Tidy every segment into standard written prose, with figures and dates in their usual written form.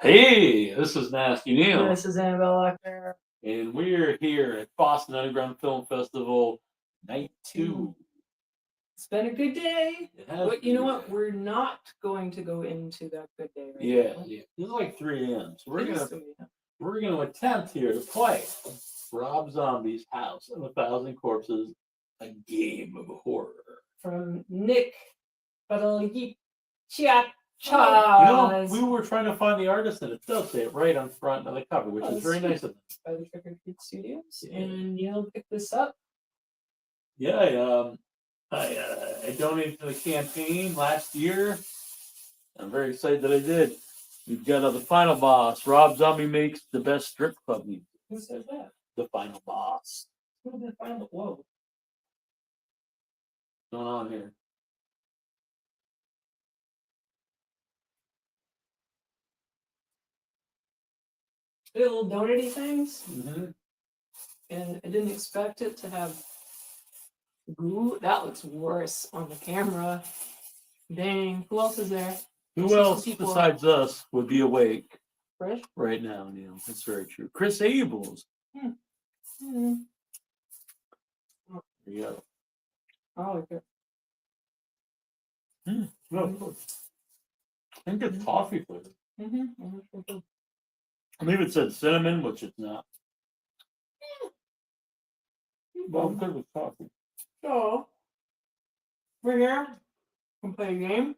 Hey, this is Nasty Neal, This is Annabelle. and we're here at Boston Underground Film Festival, night two. It's been a good day. It has But been you know a good what? day. We're not going to go into that good day right Yeah, now. yeah. This is like 3 a.m. So It is 3 a.m. we're gonna attempt here to play Rob Zombie's House of a Thousand Corpses, a game of horror. From Nick Badalgi We were trying to find the artist, and it does say it right on front of the cover, which is very nice of them. By the Trick or Treat Studios. Yeah. And Neil picked this up. Yeah, I donated to the campaign last year. I'm very excited that I did. We've got the final boss. Rob Zombie makes the best strip club music. Who said that? The final boss. Who did the final? Whoa. What's going on here? Little donutty things. Mm-hmm. And I didn't expect it to have goo. That looks worse on the camera. Dang. Who else is there? Who else besides us would be awake Fresh? right now, Neil? That's very true. Chris Abels. Mm-hmm. There you go. I like it. No, I think it's coffee flavor. Mm-hmm. I believe it said cinnamon, which it's not. Well, because it's coffee. So, we're here. We can play a game.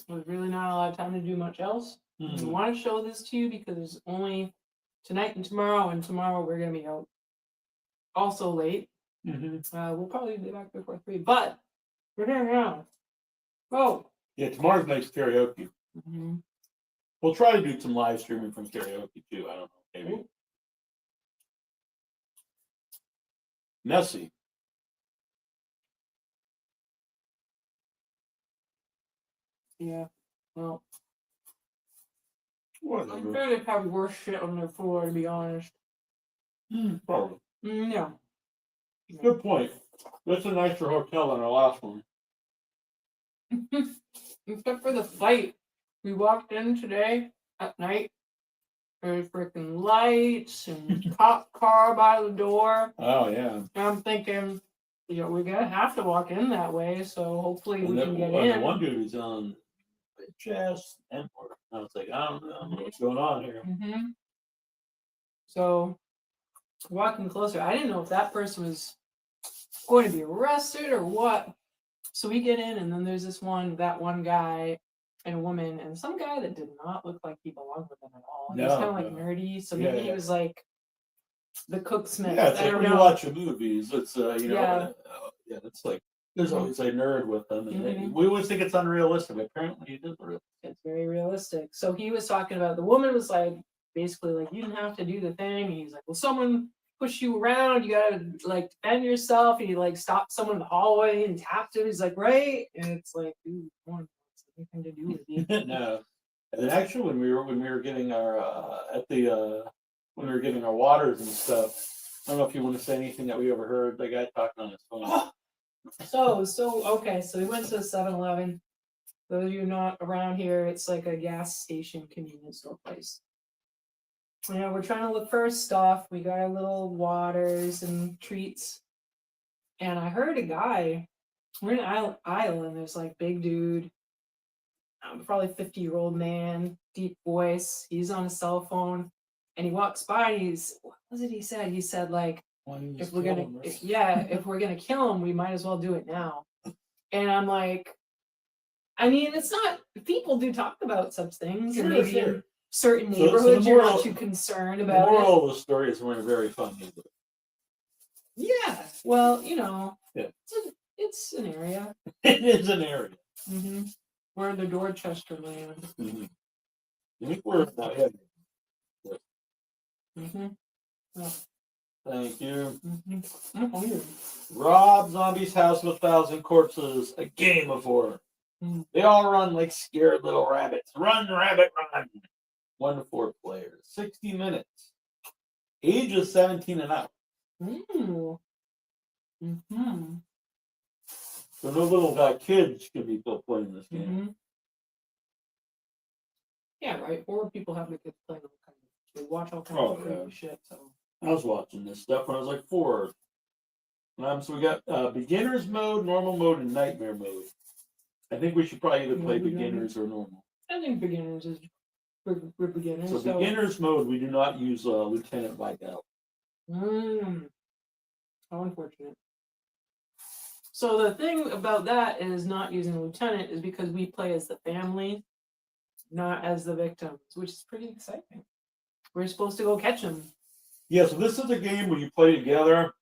There's really not a lot of time to do much else. We want to show this to you because it's only tonight and tomorrow we're going to be out also late. We'll probably be back before 3, but we're here now. Go! Yeah, tomorrow's night's karaoke. We'll try to do some live streaming from karaoke too. I don't know, maybe. Ooh. Messy. Yeah. Well, whatever. I'm sure they have worse shit on their floor, to be honest. Probably. Yeah. Good point. That's a nicer hotel than our last one. Except for the fight. We walked in today at night. There's freaking lights and cop car by the door. Oh, yeah. And I'm thinking, we're going to have to walk in that way, so hopefully we can get in. The one dude was on chest and part. I was like, I don't know what's going on here. So, walking closer, I didn't know if that person was going to be arrested or what. So we get in, and then there's that one guy and a woman, and some guy that did not look like he belonged with them at all. He was kind of like nerdy, so maybe he was like the Cooksmith. Yeah, it's like when you watch the movies, it's it's like there's always a nerd with them, and we always think it's unrealistic. But apparently, it is real. It's very realistic. So he was talking about the woman was like basically like you didn't have to do the thing. And he's like, well, someone push you around, you gotta like defend yourself. And he like stopped someone in the hallway and tapped him. He's like, right, and it's like, dude, one anything to do with you. No. And then actually, when we were getting our when we were getting our waters and stuff, I don't know if you want to say anything that we overheard the guy talking on his phone. Okay, so we went to the 7-Eleven. Those of you not around here, it's like a gas station convenience store place. We're trying to look for our stuff. We got our little waters and treats. And I heard a guy, we're in an aisle, and there's like big dude, probably 50-year-old man, deep voice. He's on a cell phone, and he walks by. And what was it he said? He said like, if we're gonna kill him, we might as well do it now. And I'm like, I mean, it's not. People do talk about such things, and maybe in certain neighborhoods you're not too concerned about it. The moral of the story is we're in a very fun neighborhood. Yeah, well, it's an area. It is an area. We're the Dorchester land. I think we're not heavy. Oh. Thank you. Rob Zombie's House of a Thousand Corpses, a game of horror. They all run like scared little rabbits. Run, rabbit, run. 1 to 4 players. 60 minutes. Age is 17 and up. So no little kids can be playing this game. Yeah, right. Or people have the kids playing all kinds of, they watch all kinds Oh, of crazy yeah. shit. So I was watching this stuff when I was like 4. So we got beginners mode, normal mode, and nightmare mode. I think we should probably either play beginners or normal. I think beginners is for beginners. So beginners mode, we do not use Lieutenant Vidal. How unfortunate. So the thing about that is not using the lieutenant is because we play as the family, not as the victims, which is pretty exciting. We're supposed to go catch them. Yeah, so this is a game where you play together,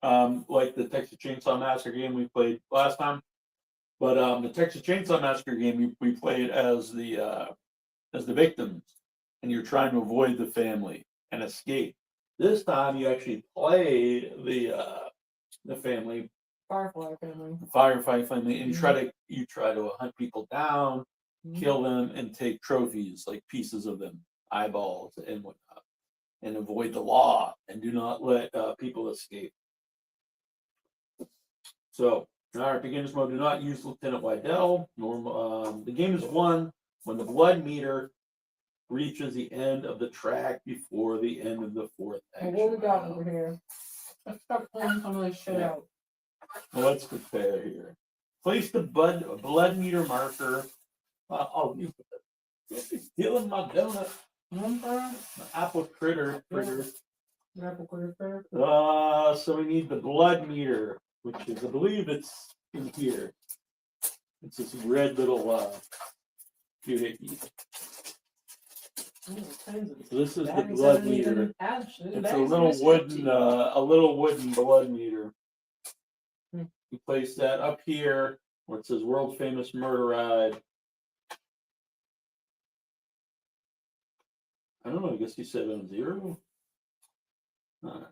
like the Texas Chainsaw Massacre game we played last time. But the Texas Chainsaw Massacre game, we played as the victims, and you're trying to avoid the family and escape. This time, you actually played the family, Firefly family, firefight family, and you try to hunt people down, kill them, and take trophies like pieces of them, eyeballs, and whatnot, and avoid the law and do not let people escape. So, all right, beginners mode. Do not use Lieutenant Wydell. The game is won when the blood meter reaches the end of the track before the end of the 4th action. What we got over here? Let's start pulling some of this shit out. Well, let's prepare here. Place the blood meter marker. You're stealing my donut. My apple critter. Apple critter. So we need the blood meter, which is, I believe it's in here. It's this red little doohickey. So this is the blood meter. It's a little wooden blood meter. You place that up here where it says world famous murder ride. I don't know, I guess you said on 0. Oh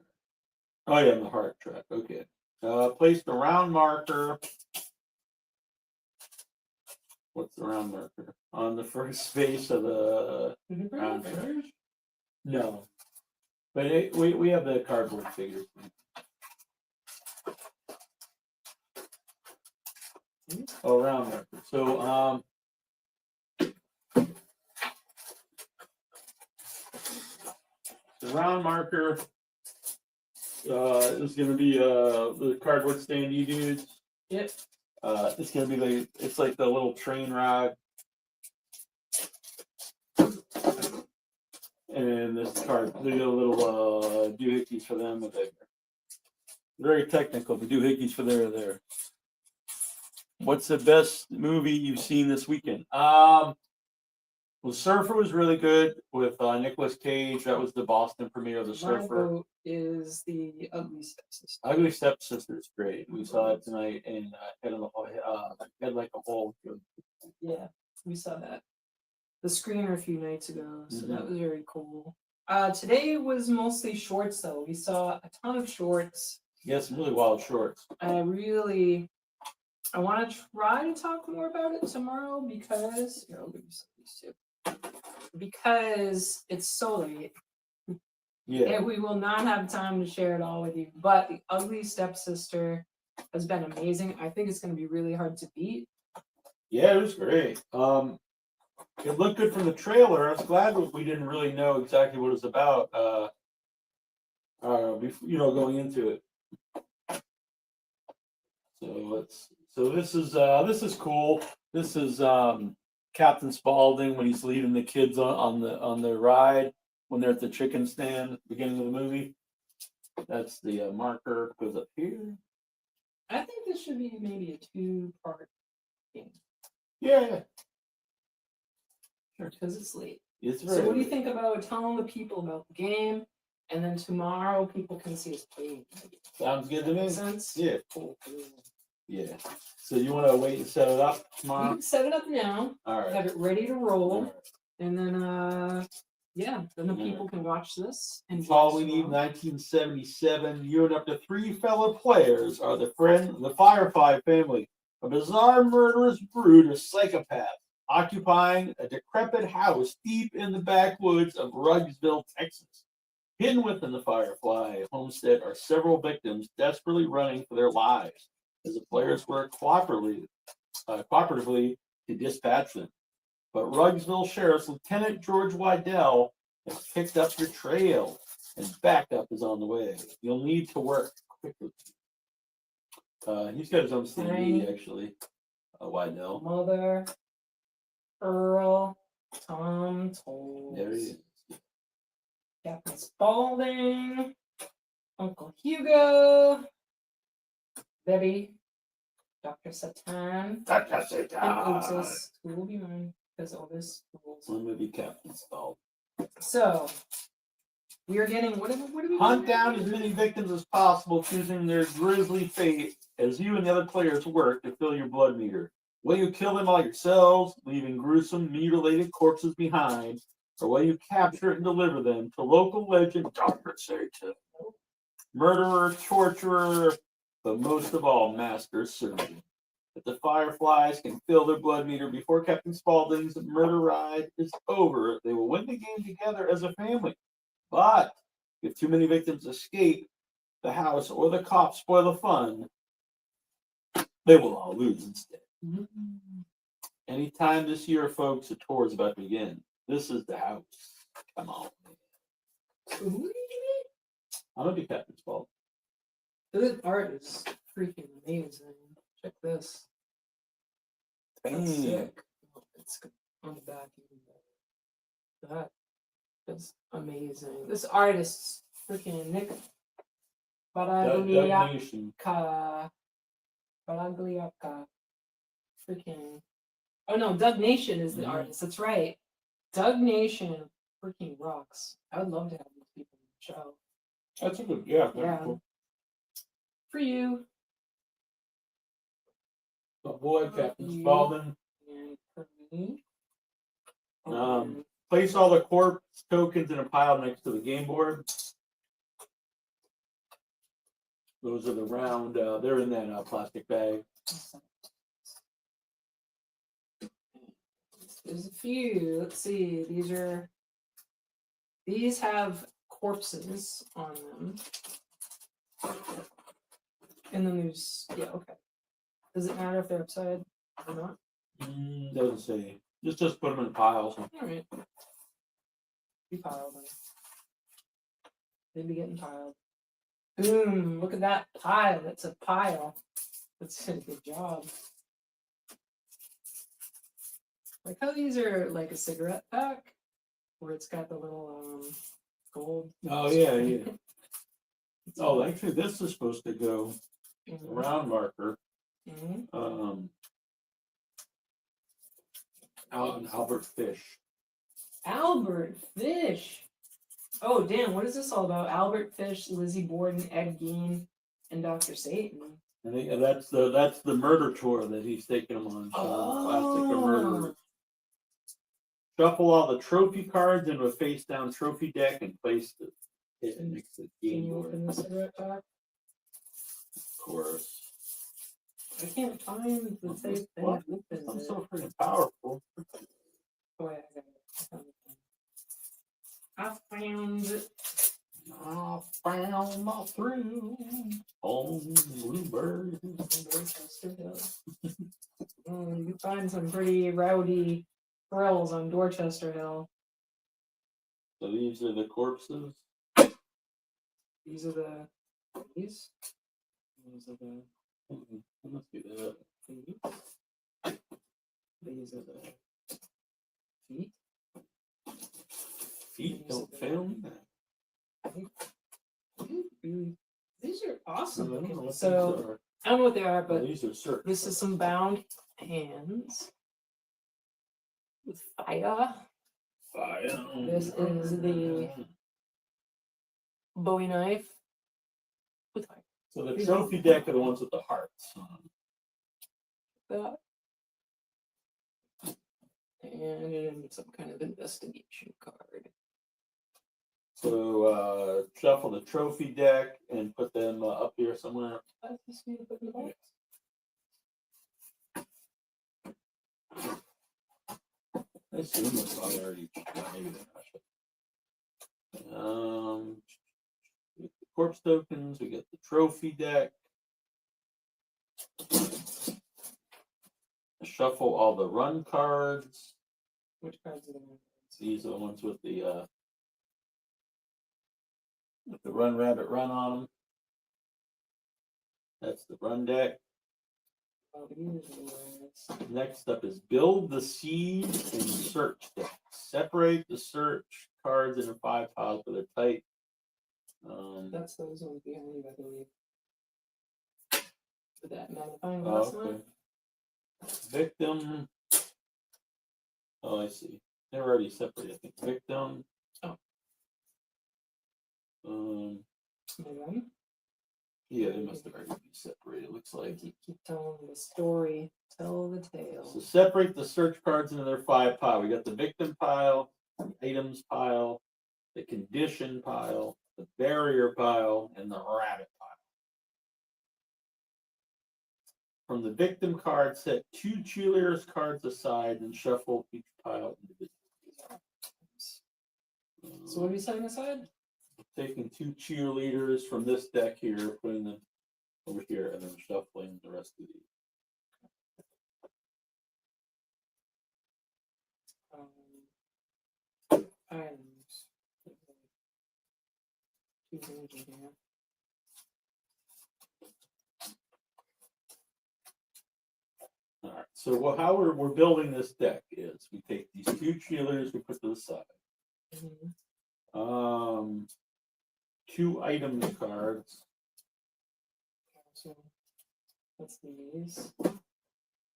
yeah, on the heart track. Okay. Place the round marker. What's the round marker? On the first space of the round track. No. But we have the cardboard figures. Oh, round marker. So the round marker is going to be the cardboard standee dudes. Yep. It's going to be it's like the little train ride. And this card, they got a little doohickeys for them. They're very technical. The doohickeys for there. What's the best movie you've seen this weekend? Well, Surfer was really good with Nicolas Cage. That was the Boston premiere of The Surfer. My vote is The Ugly Stepsister. Ugly Stepsister is great. We saw it tonight and had like a whole. Yeah, we saw that. The screener a few nights ago, so that was very cool. Today was mostly shorts, though. We saw a ton of shorts. Yeah, some really wild shorts. I want to try to talk more about it tomorrow because I'll give you some of these too. Because it's so late. Yeah. And we will not have time to share it all with you. But The Ugly Stepsister has been amazing. I think it's going to be really hard to beat. Yeah, it was great. It looked good from the trailer. I was glad we didn't really know exactly what it was about. Going into it. So this is cool. This is Captain Spaulding when he's leading the kids on the ride when they're at the chicken stand at the beginning of the movie. That's the marker goes up here. I think this should be maybe a 2-part game. Yeah. Sure, because it's late. It's so what do you think about telling the people about the game, and then tomorrow people can see us playing? Sounds good to me. Makes sense? Yeah. Cool. Yeah. So you want to wait and set it up tomorrow? We can set it up now. All right. Have it ready to roll, right. And then then the people can watch this. And Halloween Eve 1977. You and up to 3 fellow players are the Firefly family, a bizarre murderous brood of psychopaths occupying a decrepit house deep in the backwoods of Ruggsville, Texas. Hidden within the Firefly homestead are several victims desperately running for their lives as the players work cooperatively to dispatch them. but Ruggsville Sheriff's Lieutenant George Wydell has picked up your trail, and backup is on the way. You'll need to work quickly. He's got his own CD, actually. Wydell. Mother, Earl, Tom Tolles. There he is. Captain Spaulding, Uncle Hugo, Debbie, Dr. Satan, Dr. Satan. and Otis, who will be mine because Otis rules. One movie Captain Spaulding. So, we are getting, what are we Hunt doing? down as many victims as possible, choosing their grisly fate as you and the other players work to fill your blood meter. Will you kill them all yourselves, leaving gruesome, mutilated corpses behind, or will you capture and deliver them to local legend Dr. Satan? Murderer, torturer, but most of all, master surgeon. If the Fireflies can fill their blood meter before Captain Spaulding's murder ride is over, they will win the game together as a family. But if too many victims escape the house or the cops spoil the fun, they will all lose instead. Anytime this year, folks, the tour is about to begin. This is the house. Come on. Who are you I'm going to be Captain Spaulding. doing? The art is freaking amazing. Check this. That's Damn. sick. Oh, it's on the back even better. That is amazing. This artist's freaking Nick Baragliaca. Nation. Baragliaca. Freaking. Oh no, Doug Nation is the artist. That's right. Doug Nation freaking rocks. I would love to have these people on the show. That's a good, yeah. Yeah. Cool. For you. Oh boy, Captain Spaulding. And for me. Place all the corpse tokens in a pile next to the game board. Those are the round, they're in that plastic bag. There's a few. Let's see. These have corpses on them. And then there's, yeah, okay. Does it matter if they're upside or not? Doesn't say. Just put them in piles. All right. Be piled them. They'd be getting piled. Boom! Look at that pile. That's a pile. That's a good job. Like how these are like a cigarette pack, where it's got the little gold. Oh yeah, yeah. Oh, actually, this is supposed to go round marker. Albert Fish. Albert Fish. Oh damn! What is this all about? Albert Fish, Lizzie Borden, Ed Gein, and Dr. Satan. I think that's the murder tour that he's taking them on. So classic of murder. Shuffle all the trophy cards into a face-down trophy deck and place it next to the Can game you board. open the cigarette pack? Of course. I can't find the safe thing. What? I'm so freaking powerful. Oh, wait, I found it. I found my thrill on Bluebird. You find some pretty rowdy thrills on Dorchester Hill. So these are the corpses. These are the these. These are the. It must be that. These are the feet. Feet don't fail me. These are awesome. I don't know what So these are. I don't know what they are, Well, but these are certain. this is some bound hands with fire. Fire. This is the Bowie knife with fire. So the trophy deck are the ones with the hearts. That. And some kind of investigation card. So shuffle the trophy deck and put them up here somewhere. That's just me to put in the box. I assume it's probably already. Maybe they're not. We get the corpse tokens. We get the trophy deck. Shuffle all the run cards. Which cards are the ones? These are the ones with the run rabbit run on them. That's the run deck. Oh, these are the ones. Next up is build the seed and search deck. Separate the search cards into 5 piles so they're tight. That's those ones behind, I believe. With that magnifying Oh, glass okay. on. Victim. Oh, I see. They're already separated. I think victim. Oh. Maybe. Yeah, they must have already been separated. Looks like. Keep telling the story. Tell the tale. So separate the search cards into their 5 pile. We got the victim pile, the items pile, the condition pile, the barrier pile, and the rabbit pile. From the victim card, set 2 cheerleaders cards aside and shuffle each pile individually. So what are you setting aside? Taking 2 cheerleaders from this deck here, putting them over here, and then shuffling the rest of these. Items. Two things in here. All right. So how we're building this deck is we take these 2 cheerleaders we put to the side. Mm-hmm. 2 items cards. So that's these.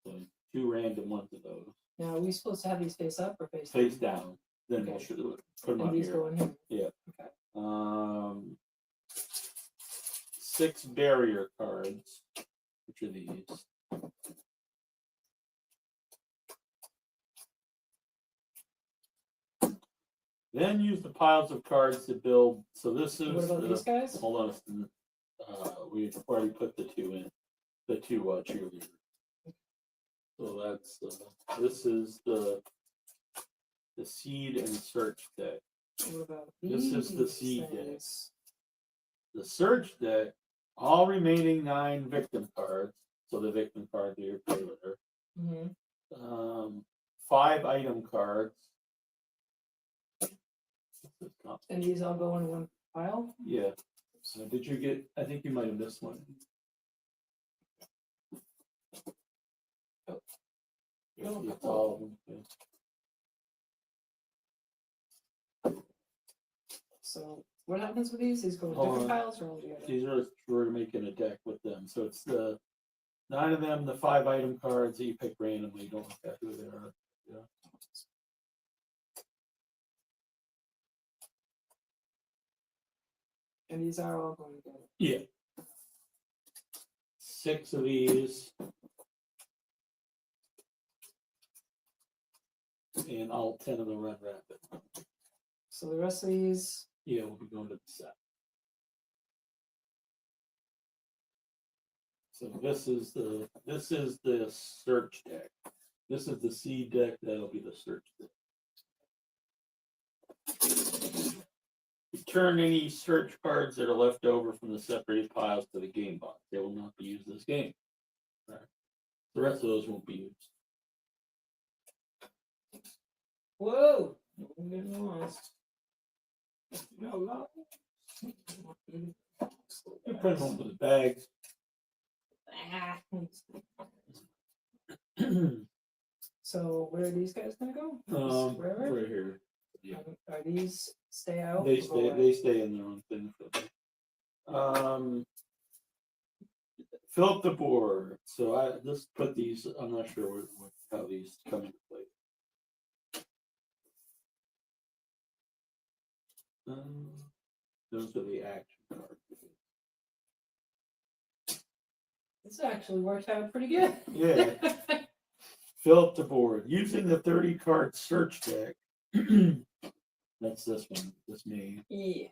So 2 random ones of those. Now, are we supposed to have these face up or face down? Face down. Then we'll Okay. put them And on these here. go in here. Yeah. Okay. 6 barrier cards. Which are these? Then use the piles of cards to build. So this is. What about these guys? Hold on. We've already put the 2 in. The 2 cheerleaders. So that's this is the seed and search deck. What about This is the these seed things? deck. The search deck, all remaining 9 victim cards. So the victim cards are your payloader. Mm-hmm. 5 item cards. And these all go in one pile? Yeah. So did you get? I think you might have missed one. Oh, It's all of them. Yeah. So what happens with these? These go in Hold different on. piles or all together? These are we're making a deck with them. So it's the 9 of them, the 5 item cards that you pick randomly. You don't look at who they are. Yeah. And these are all going together. Yeah. 6 of these. And all 10 of the red rabbit. So the rest of these. Yeah, we'll be going to the set. So this is the search deck. This is the seed deck. That'll be the search deck. Return any search cards that are left over from the separated piles to the game box. They will not be used this game. Right. The rest of those won't be used. Whoa! I'm getting lost. No, you put them into the bags. Ah. So where are these guys gonna go? Wherever? Right here. Yeah. Are these stay out? They or go stay. away? They stay in their own thing. Fill up the board. So I just put these. I'm not sure how these come into play. Those are the action cards. This actually worked out pretty good. Yeah. Fill up the board using the 30 card search deck. That's this one. This me. Yeah.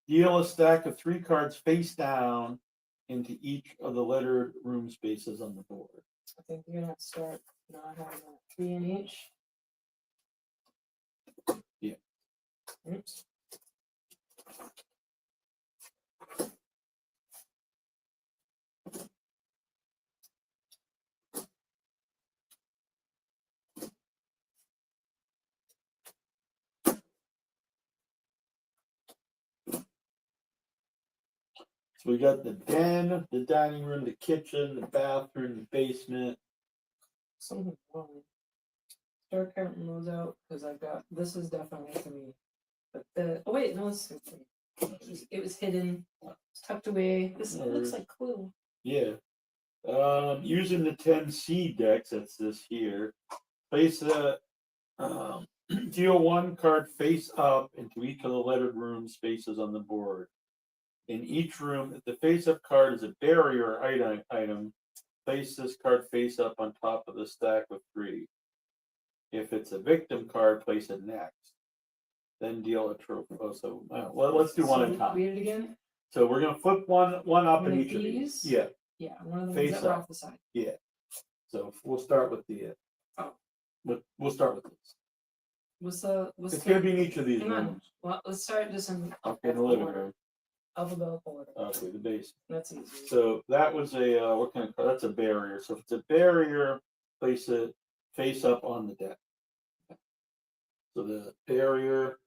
Deal a stack of 3 cards face down into each of the lettered room spaces on the board. I think you're gonna have to start not having that 3 in each. Yeah. Oops. So we got the den, the dining room, the kitchen, the bathroom, the basement. Something wrong. Start counting those out because I've got this is definitely for me. But oh wait, no, it's it was hidden, it's tucked away. This looks like Clue. Yeah. Using the 10 seed decks, that's this here. Place a deal one card face up into each of the lettered room spaces on the board. In each room, if the face-up card is a barrier item, place this card face up on top of the stack with 3. If it's a victim card, place it next. Then deal a trophy. Oh, so let's do one at a time. Read it again. So we're gonna flip one up in each of these? these. Yeah. Yeah, one of the Face ones that were up. off the side. Yeah. So we'll start with the. We'll start with this. It's gonna be in each of these rooms. Well, let's start just in Okay, in the living room. Alphabetical order. Okay, the base. That's easy. So that was a what kind of card? That's a barrier. So if it's a barrier, place it face up on the deck. So the barrier,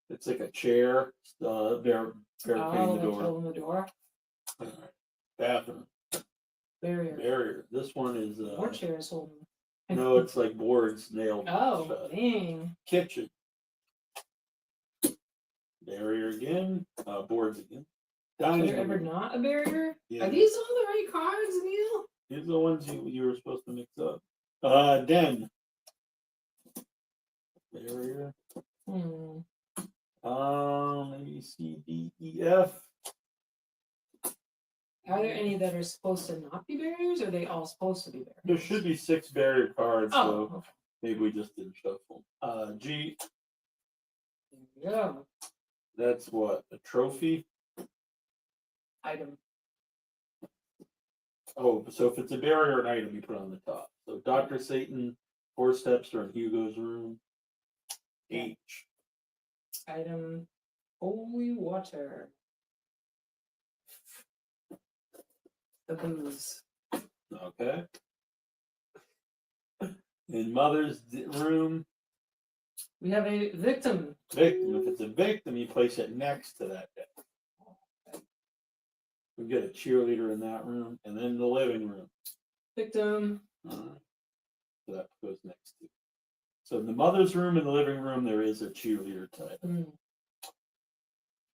it's like a chair. Barricading the door. Holding the door. All right. Bathroom. Barrier. This one is More chairs holding. no, it's like boards nailed. Oh, shut. dang. Kitchen. Barrier again. Boards again. Are there ever not a barrier? Yeah. Are these all the right cards, Neil? These are the ones you were supposed to mix up. Den. Barrier. Maybe C, D, E, F. Are there any that are supposed to not be barriers, or are they all supposed to be barriers? There should be 6 barrier cards, Oh, so okay. maybe we just didn't shuffle. G. There we go. That's what? A trophy? Item. Oh, so if it's a barrier or an item, you put it on the top. So Dr. Satan, 4 steps are in Hugo's room. H. Item. Holy water. The booze. Okay. In Mother's room. We have a victim. Victim. If it's a victim, you place it next to that deck. We get a cheerleader in that room, and then the living room. Victim. So that goes next to. So in the mother's room and the living room, there is a cheerleader type.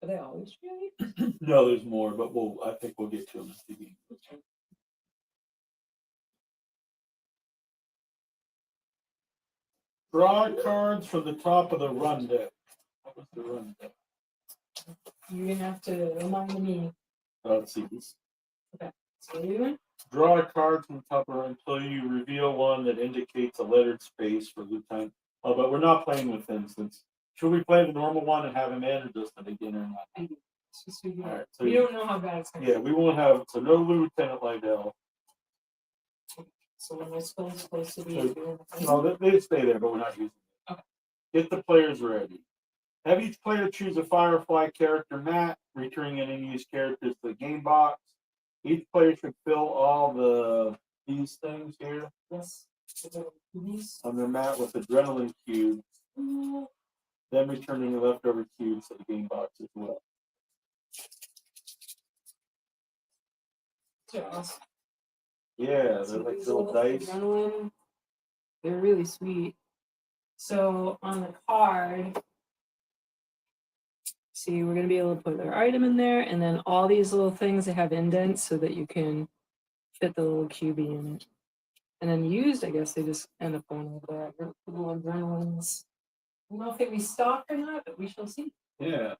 Are they always cheerleaders? No, there's more, but I think we'll get to them at the beginning. Draw cards from the top of the run deck. What was the run deck? You're gonna have to remind me. Let's see this. Okay. So what are you doing? Draw a card from the top of the run until you reveal one that indicates a lettered space for Lieutenant. Oh, but we're not playing with instance. Should we play the normal one and have him in, or just the beginner? It's just we All right, so we don't know how bad it's gonna yeah, we won't have so no Lieutenant Lydell. So when we're supposed to be So- doing No, they stay there, but we're not using them. Okay. Get the players ready. Have each player choose a Firefly character mat, returning any unused characters to the game box. Each player should fill all these things here Yes. on their mat with adrenaline cubes, then return any leftover cubes to the game box as well. Awesome. Yeah, they're like little dice. Adrenaline. They're really sweet. So on the card, see, we're gonna be able to put their item in there, and then all these little things they have indents so that you can fit the little cubie in it. And then used, I guess they just end up going over there. Little adrenalines. I don't know if they restock or not, but we shall see. Yeah.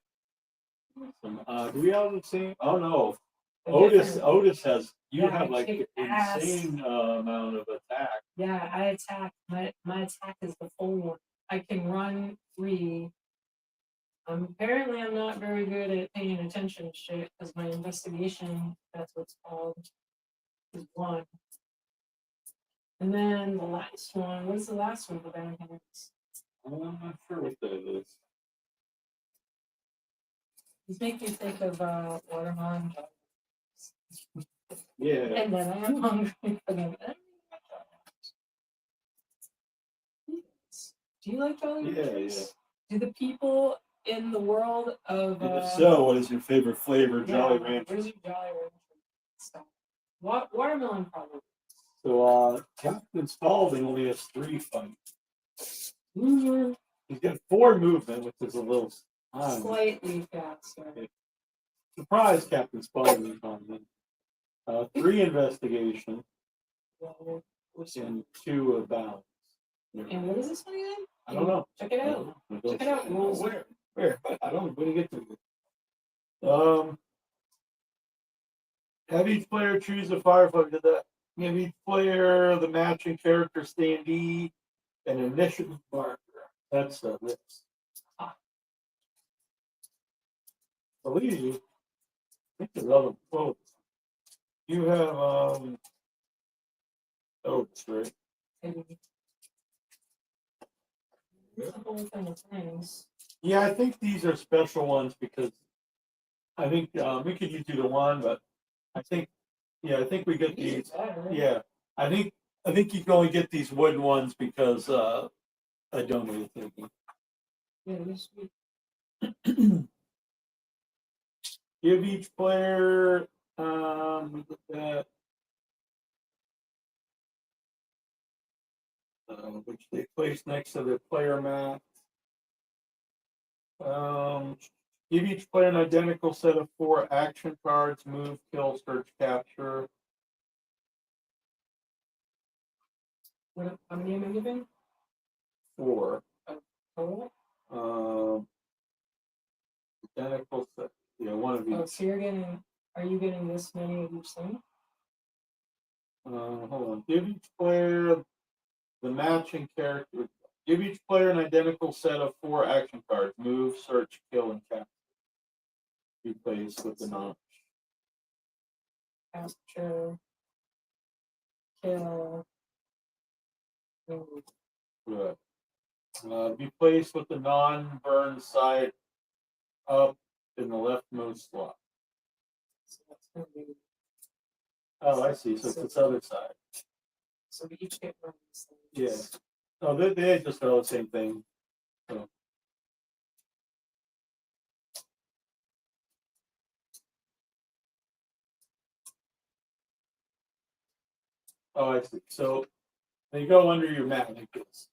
Do we all the same? Oh no. They're Otis different. has you Yeah, have I like kick ass. insane amount of attack. Yeah, I attack. My attack is the full one. I can run free. Apparently I'm not very good at paying attention to shit because my investigation, that's what's called, is 1. And then the last one, what's the last one for Van Hands? I'm not sure what that is. These make me think of watermelon. Yeah. And then I am hungry for them. Do you like Jolly Yeah, Ranchers? Do the people in the world of And if so, what is your favorite flavor? Jolly yeah, Rancher. what is your Jolly Rancher stuff? Watermelon probably. So Captain Spaulding only has 3 fights. Loser. He's got 4 movement, which is a little Slightly faster. surprise. Captain Spaulding on me. 3 investigation and 2 balance. And what is this one again? I don't know. Check it out. Check it out. Rules. Where? I don't know. Where do you get to? Have each player choose a firefighter. Did that? Give each player the matching character standee and initiative marker. That's the list. I believe. I think there's other quotes. You have oats, right? There's a whole thing of things. Yeah, I think these are special ones because I think we could use either one, but I think I think we get these. Yeah, I think you can only get these wooden ones because I donated them. Yeah, this week. Give each player look at that, which they place next to their player mat. Give each player an identical set of 4 action cards: move, kill, search, capture. How many am I giving? 4. Total? Identical set. Yeah, one of each. Oh, so are you getting this many of each thing? Hold on. Give each player the matching character. Give each player an identical set of 4 action cards: move, search, kill, and capture. Be placed with the notch. Capture, kill, move. Good. Be placed with the non-burn side up in the leftmost slot. So that's going to be. Oh, I see. So it's this other side. So we each get one of these things. Yeah. Oh, they just all the same thing. So. Oh, I see. So they go under your mat like this.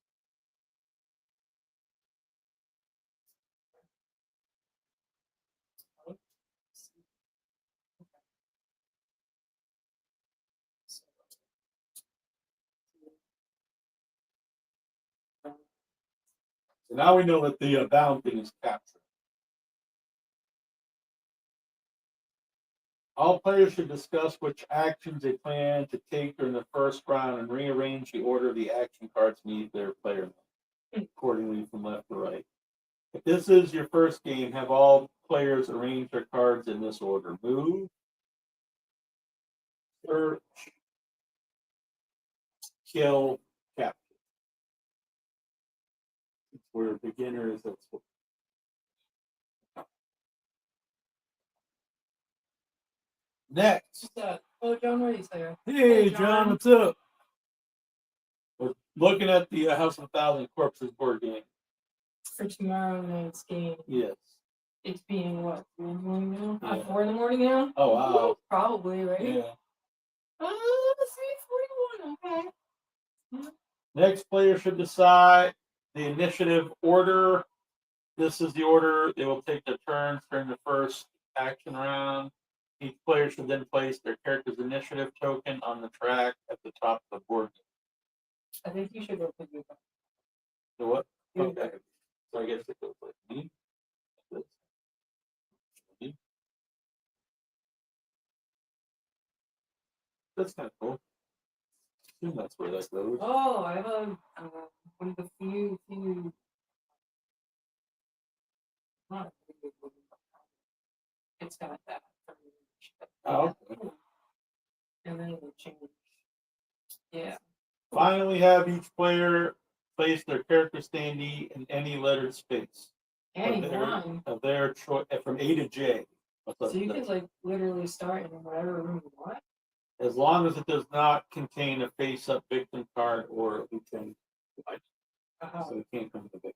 So now we know that the bound thing is captured. All players should discuss which actions they plan to take during the first round and rearrange the order the action cards need their player accordingly from left to right. If this is your first game, have all players arrange their cards in this order: move, search, kill, capture. We're beginners. That's what. Next. Oh, John, what are you saying? Hey, John, what's up? We're looking at the House of a Thousand Corpses board game. For tomorrow night's game. Yes. It's being what, 3 in the morning now? Yeah. 4 in the morning now? Oh, wow. Probably, right? Yeah. 3:41, okay. Next player should decide the initiative order. This is the order they will take their turns during the first action round. Each player should then place their character's initiative token on the track at the top of the board. I think you should go to the So what? Okay. So I guess it goes like me. This. Me. That's kind of cool. I assume that's where that goes. Oh, I have one of the few not a few, it's got that. Oh, okay. And then it will change. Yeah. Finally, have each player place their character standee in any lettered space. Anyone. Of their choice from A to J. So you can like literally start in whatever room you want. As long as it does not contain a face-up victim card or a lieutenant. So it can't come to the victim.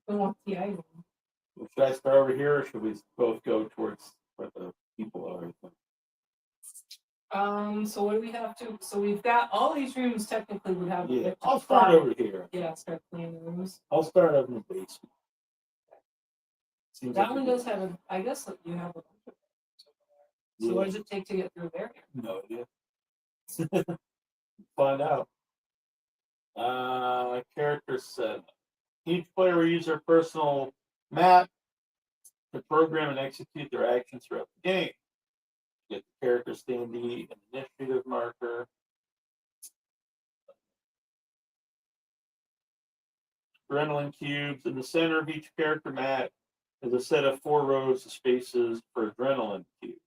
Who wants the item? Should I start over here, or should we both go towards where the people are? So what do we have to? So we've got all these rooms. Technically, would have. Yeah, I'll start over here. Yeah, start cleaning the rooms. I'll start up in the basement. That one does have a. I guess you have a. So what does it take to get through there? No idea. Find out. Character set. Each player will use their personal map to program and execute their actions throughout the game. Get the character standee and initiative marker. Adrenaline cubes. In the center of each character mat is a set of 4 rows of spaces for adrenaline cubes.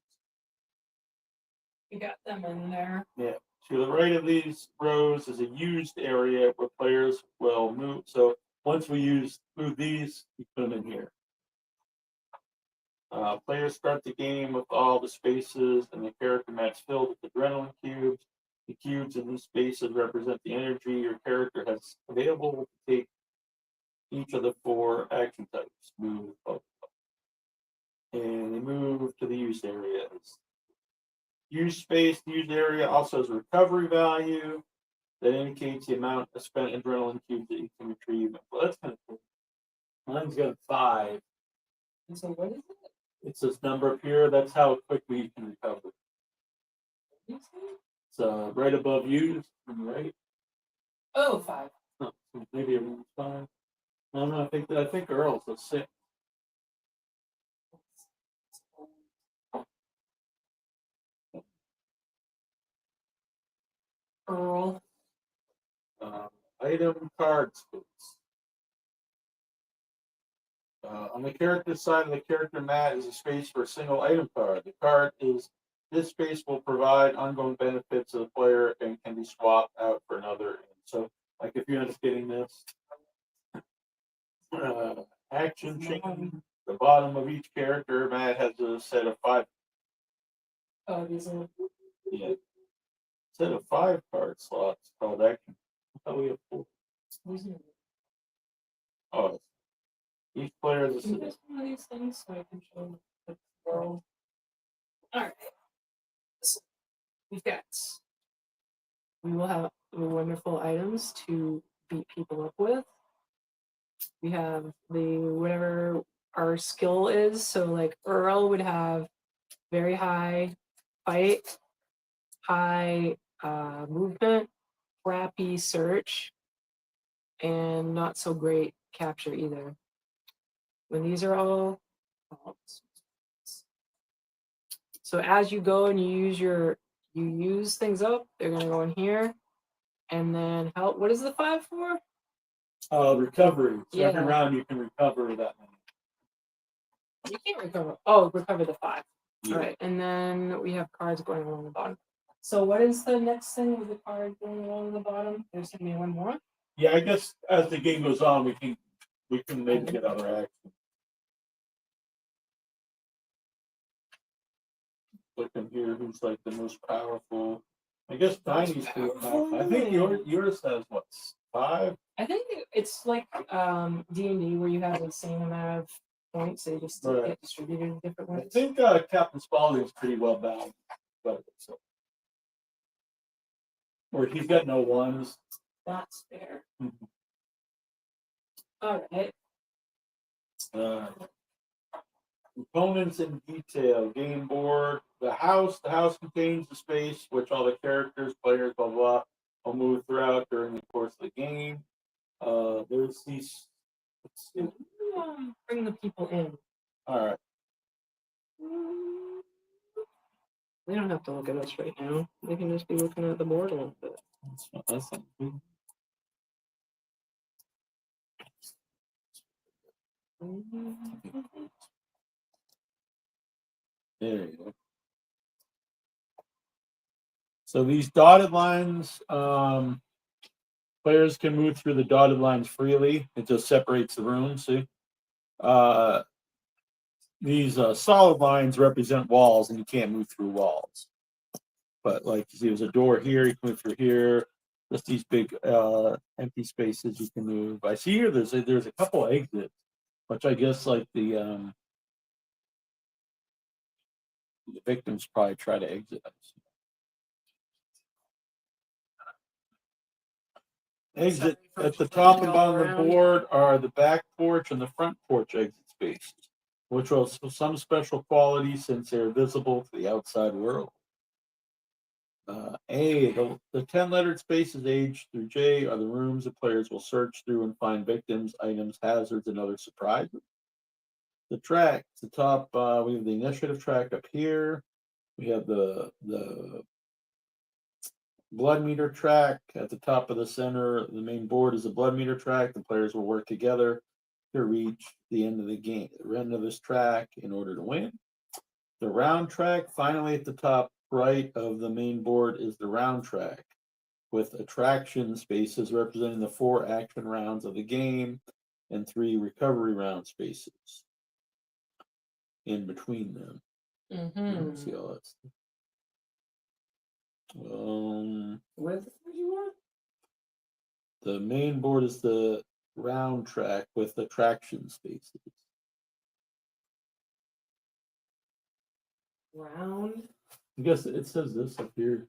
You got them in there. Yeah. To the right of these rows is a used area where players will move. So once we move these, we put them in here. Players start the game with all the spaces and the character mats filled with adrenaline cubes. The cubes in these spaces represent the energy your character has available to take each of the 4 action types. Move up. And they move to the used areas. Used space, used area also has a recovery value that indicates the amount of spent adrenaline cubes that you can retrieve. Well, that's kind of cool. Mine's got 5. And so what is it? It's this number up here. That's how quickly you can recover. It's right above used, right? Oh, 5. Oh, maybe everyone's 5. No, I think Earl's a 6. Earl. Item card space. On the character side of the character mat is a space for a single item card. This space will provide ongoing benefits to the player and can be swapped out for another. So, like if you end up getting this action chain, the bottom of each character mat has a set of 5. Oh, these are. Yeah. Set of 5 card slots called action. I thought we have 4. Oh, each player has a Can you just one of these things so I can show the world? All right. So we've got. We will have wonderful items to beat people up with. We have the whatever our skill is. So like Earl would have very high fight, high movement, crappy search, and not so great capture either. When these are all so as you go and you use things up, they're gonna go in here, and then help. What is the 5 for? Recovery. So Yeah. every round you can recover that many. You can't recover. Oh, recover the 5. Yeah. All right, and then we have cards going along the bottom. So what is the next thing with the card going along the bottom? There's gonna be one more. Yeah, I guess as the game goes on, we can maybe get other action. Look in here, who's like the most powerful? I guess Tiny's pretty powerful. I think yours has what, 5? I think it's like D&D where you have the same amount of points. They just get distributed in different ways. I think Captain Spaulding's pretty well balanced, but so. Or he's got no 1s. That's fair. Mm-hmm. All right. Components in detail. Game board. The house contains the space which all the characters, players, blah blah, will move throughout during the course of the game. There's these. Bring the people in. All right. They don't have to look at us right now. They can just be looking at the board a little bit. That's not good. There you go. So these dotted lines, players can move through the dotted lines freely. It just separates the room. See, these solid lines represent walls, and you can't move through walls. But like you see, there's a door here. You can move through here. Just these big empty spaces you can move. I see here there's a couple exits. which I guess like the victims probably try to exit. Exit Sorry for at the flipping top it and all bottom of the around. board are the back porch and the front porch exit spaces, which will have some special quality since they're visible to the outside world. The 10 lettered spaces H through J are the rooms that players will search through and find victims, items, hazards, and other surprises. The tracks, the top, we have the initiative track up here. We have the blood meter track at the top of the center. The main board is a blood meter track. The players will work together to reach the end of the game, the end of this track in order to win. The round track, finally at the top right of the main board, is the round track with attraction spaces representing the 4 action rounds of the game and 3 recovery round spaces in between them. Mm-hmm. See all that stuff. Where do you want? The main board is the round track with attraction spaces. Round. I guess it says this up here.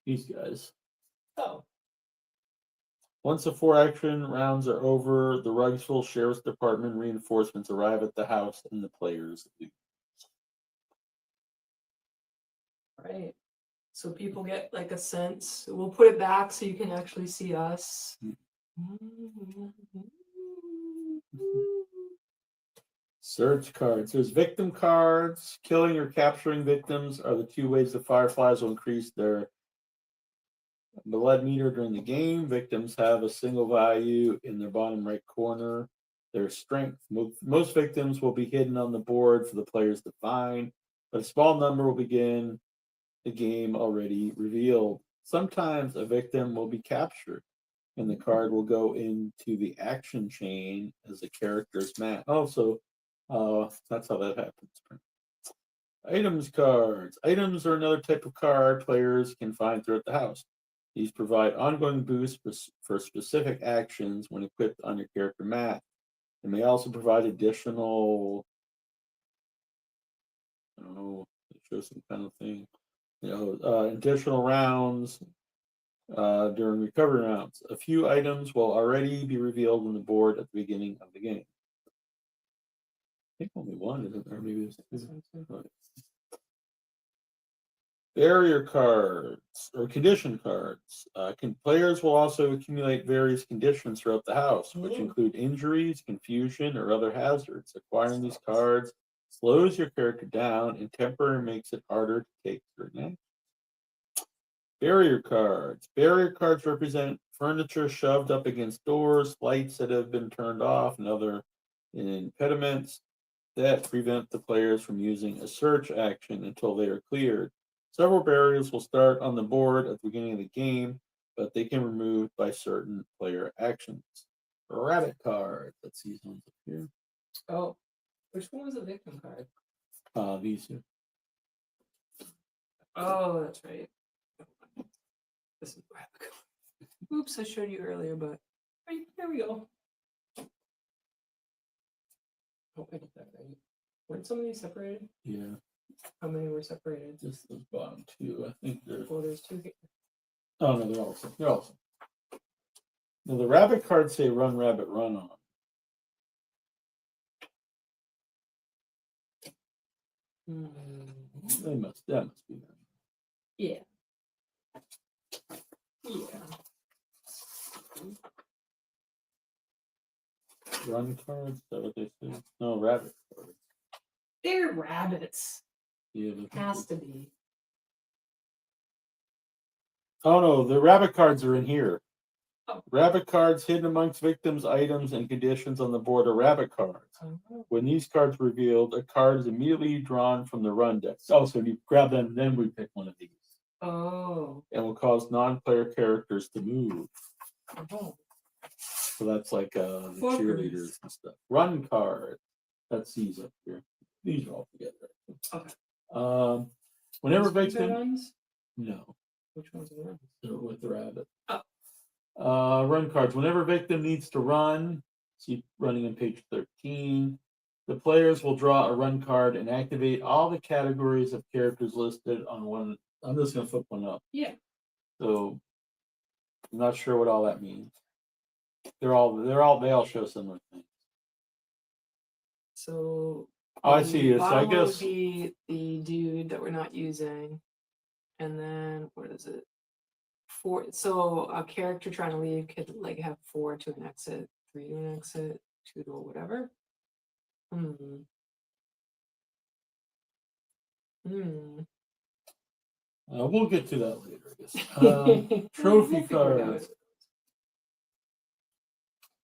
These guys. Oh. Once the 4 action rounds are over, the Rugsville Sheriff's Department reinforcements arrive at the house and the players leave. Right. So people get like a sense. We'll put it back so you can actually see us. Search cards. There's victim cards. Killing or capturing victims are the 2 ways the Fireflies will increase their blood meter during the game. Victims have a single value in their bottom right corner. Their strength. Most victims will be hidden on the board for the players to find, but a small number will begin the game already revealed. Sometimes a victim will be captured, and the card will go into the action chain as the character's map. Also, that's how that happens. Items cards. Items are another type of card players can find throughout the house. These provide ongoing boosts for specific actions when equipped on your character map. They may also provide additional, I don't know, show some kind of thing, additional rounds during recovery rounds. A few items will already be revealed on the board at the beginning of the game. I think only one, isn't there? Maybe there's two. Barrier cards or condition cards. Players will also accumulate various conditions throughout the house, which include injuries, confusion, or other hazards. Acquiring these cards slows your character down and temporarily makes it harder to take certain actions. Barrier cards. Barrier cards represent furniture shoved up against doors, lights that have been turned off, and other impediments that prevent the players from using a search action until they are cleared. Several barriers will start on the board at the beginning of the game, but they can be removed by certain player actions. Rabbit card. Let's see these ones up here. Oh, which one was a victim card? These here. Oh, that's right. This is rabbit card. Oops, I showed you earlier, but right, there we go. Oh, I did that right. Weren't some of these separated? Yeah. How many were separated? Just those bottom 2. I think they're. Oh, there's 2 here. Oh no, they're also. They're also. Now the rabbit cards say "Run, Rabbit, Run" on. That must be them. Yeah. Yeah. Run cards. Is that what they say? No, rabbit cards. They're rabbits. Yeah. Has to be. Oh no, the rabbit cards are in here. Oh. Rabbit cards hidden amongst victims, items, and conditions on the board are rabbit cards. Oh. When these cards are revealed, a card is immediately drawn from the run deck. Oh, so you grab them, then we pick one of these. Oh. And will cause non-player characters to move. Oh. So that's like the cheerleaders and stuff. Run card. That's these up here. These are all together. Okay. Whenever These victim. runs? No. Which ones are the runs? They're with the rabbit. Oh. Run cards. Whenever victim needs to run, See running on page 13. The players will draw a run card and activate all the categories of characters listed on one. I'm just gonna flip one up. Yeah. So I'm not sure what all that means. They all show similar things. So Oh, I see. So I bottom one would guess be the dude that we're not using, and then what is it? 4. So a character trying to leave could like have 4 to an exit, 3 to an exit, 2 to a whatever. we'll get to that later. I guess. Trophy We'll figure it out. cards.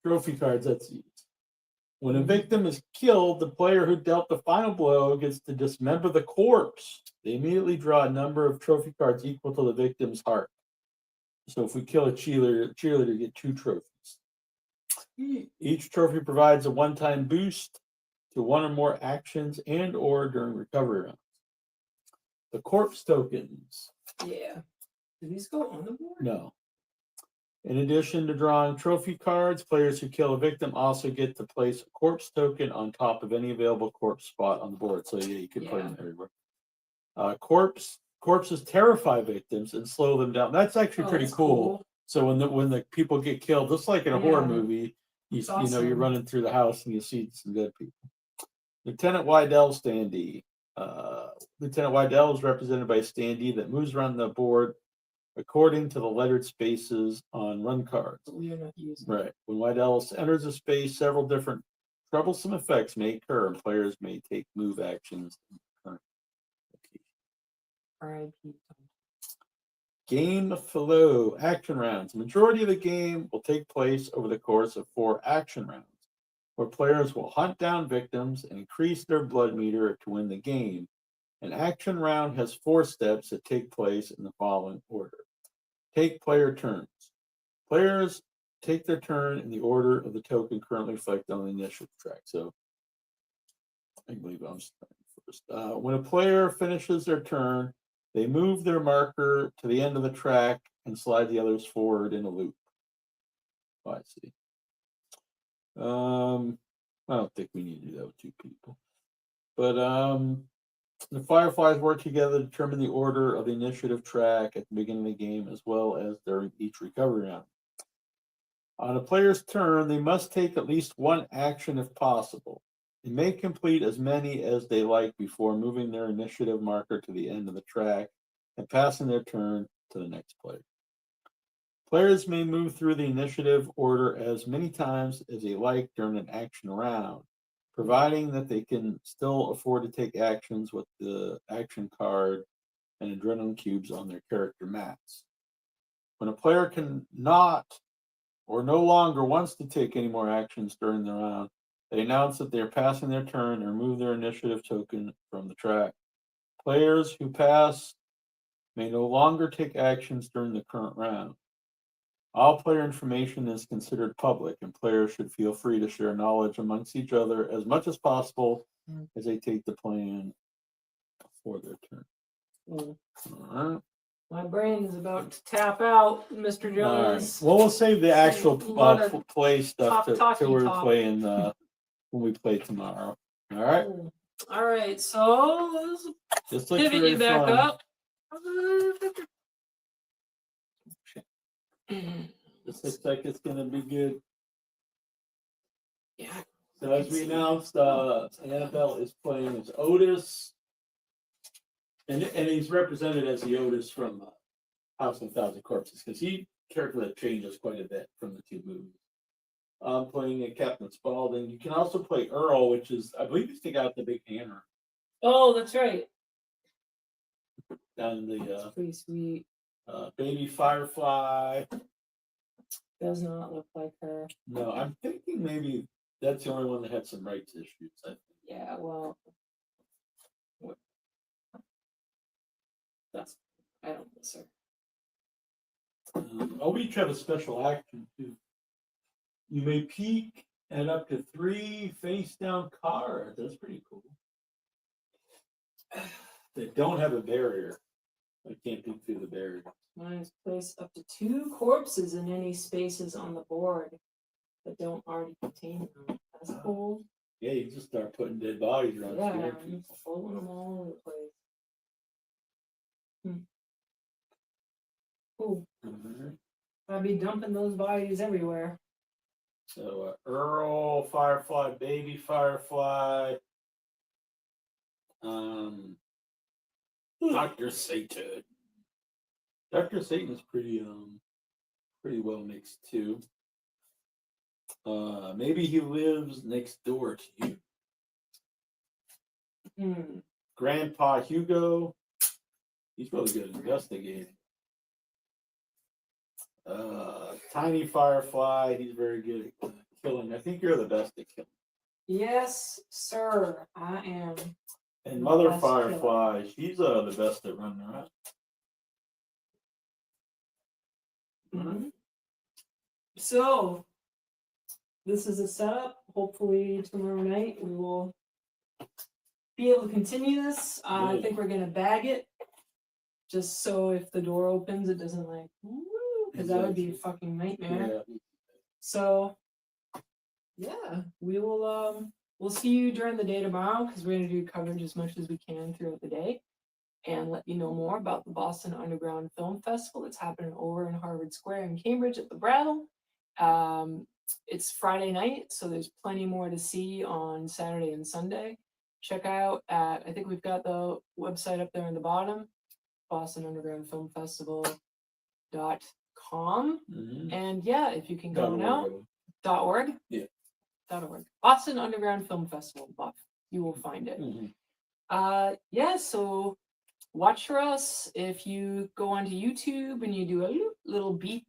Trophy cards. That's easy. When a victim is killed, the player who dealt the final blow gets to dismember the corpse. They immediately draw a number of trophy cards equal to the victim's heart. So if we kill a cheerleader, you get 2 trophies. Each trophy provides a one-time boost to one or more actions and or during recovery rounds. The corpse tokens. Yeah. Do these go on the board? No. In addition to drawing trophy cards, players who kill a victim also get to place a corpse token on top of any available corpse spot on the board. So yeah, you can put them everywhere. Corpses terrify victims and slow them down. That's actually pretty cool. So when the people get killed, just like in a horror movie, you know you're running through the house and you see some dead people. Lieutenant Wydell standee. Lieutenant Wydell is represented by a standee that moves around the board according to the lettered spaces on run cards. We are not using. Right. When Wydell enters a space, several different troublesome effects may occur, and players may take move actions. R.I.P. Game flow, action rounds. The majority of the game will take place over the course of 4 action rounds, where players will hunt down victims and increase their blood meter to win the game. An action round has 4 steps that take place in the following order. Take player turns. Players take their turn in the order of the token currently reflected on the initiative track. So I believe I'm starting first. When a player finishes their turn, they move their marker to the end of the track and slide the others forward in a loop. Oh, I see. I don't think we need to do that with 2 people. But the Fireflies work together to determine the order of the initiative track at the beginning of the game as well as during each recovery round. On a player's turn, they must take at least 1 action if possible. They may complete as many as they like before moving their initiative marker to the end of the track and passing their turn to the next player. Players may move through the initiative order as many times as they like during an action round, providing that they can still afford to take actions with the action card and adrenaline cubes on their character mats. When a player cannot or no longer wants to take any more actions during the round, they announce that they are passing their turn and remove their initiative token from the track. Players who pass may no longer take actions during the current round. All player information is considered public, and players should feel free to share knowledge amongst each other as much as possible as they take the plan for their turn. All right. My brain is about to tap out, Mr. Jones. All right. Well, we'll save the actual play stuff till we're playing when we play tomorrow. All right. All right. So just pivot you back up. This looks like it's gonna be good. Yeah. So as we announced, Annabelle is playing as Otis, and he's represented as the Otis from House of 1,000 Corpses because he character that changes quite a bit from the 2 movies. I'm playing a Captain Spaulding. You can also play Earl, which is I believe he's the guy with the big hammer. Oh, that's right. Down the that's pretty sweet. Baby Firefly. Does not look like her. No, I'm thinking maybe that's the only one that had some rights issues. I think. Yeah, well, I don't miss her. We each have a special action too. You may peek at up to 3 face-down cards. That's pretty cool. They don't have a barrier. I can't peek through the barrier. Mine is place up to 2 corpses in any spaces on the board. that don't already contain them. That's cool. Yeah, you just start putting dead bodies around. Yeah, scaring I'm people. folding them all over the place. Ooh, Mhm. I'd be dumping those bodies everywhere. So Earl, Firefly, Baby Firefly, Dr. Satan. Dr. Satan is pretty well mixed too. Maybe he lives next door to you. Grandpa Hugo, he's really good at investigating. Tiny Firefly, he's very good at killing. I think you're the best at killing. Yes, sir, I am. And The Mother best Firefly, she's the best at running around. So, this is a setup. Hopefully, tomorrow night we will be able to continue this. I Yeah. think we're going to bag it. Just so if the door opens, it doesn't because that would be a fucking nightmare. Yeah. So, yeah, we will. We'll see you during the day tomorrow because we're going to do coverage as much as we can throughout the day and let you know more about the Boston Underground Film Festival that's happening over in Harvard Square in Cambridge at the Brattle. It's Friday night, so there's plenty more to see on Saturday and Sunday. Check out I think we've got the website up there in the bottom, Boston Underground Film Festival.com. And yeah, if you can go on out, .org. Yeah. .org. Boston Underground Film Festival, Buff. You will find it. Yeah, so watch for us. If you go onto YouTube and you do a little beep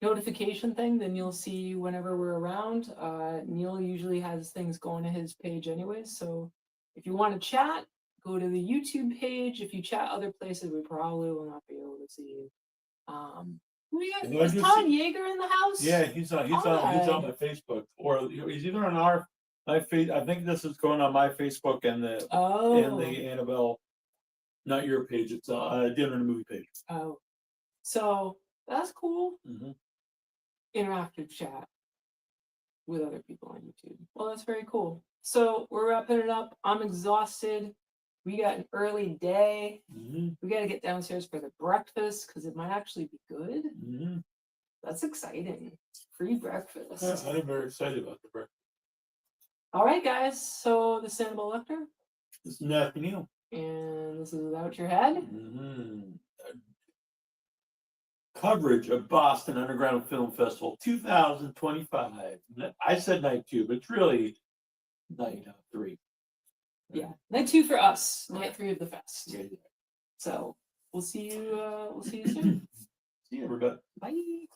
notification thing, then you'll see whenever we're around. Neal usually has things going to his page anyways, so if you want to chat, go to the YouTube page. If you chat other places, we probably will not be able to see you. Is Todd Yeager in the house? Yeah, he's on my Facebook, or he's either on my face. I think this is going on my Facebook and the Annabelle, not your page. It's Dinner and Movie page. Oh, so that's cool. Interactive chat with other people on YouTube. Well, that's very cool. So we're wrapping it up. I'm exhausted. We got an early day. We got to get downstairs for the breakfast because it might actually be good. That's exciting. Free breakfast. I'm very excited about the breakfast. All right, guys. So this is Annabelle Lecter. This is Matthew Neal. And this is Without Your Head. Coverage of Boston Underground Film Festival 2025. I said night 2, but it's really night 3. Yeah, night 2 for us. Night 3 of the fest. Yeah. So we'll see you. We'll see you soon. See you, everybody. Bye.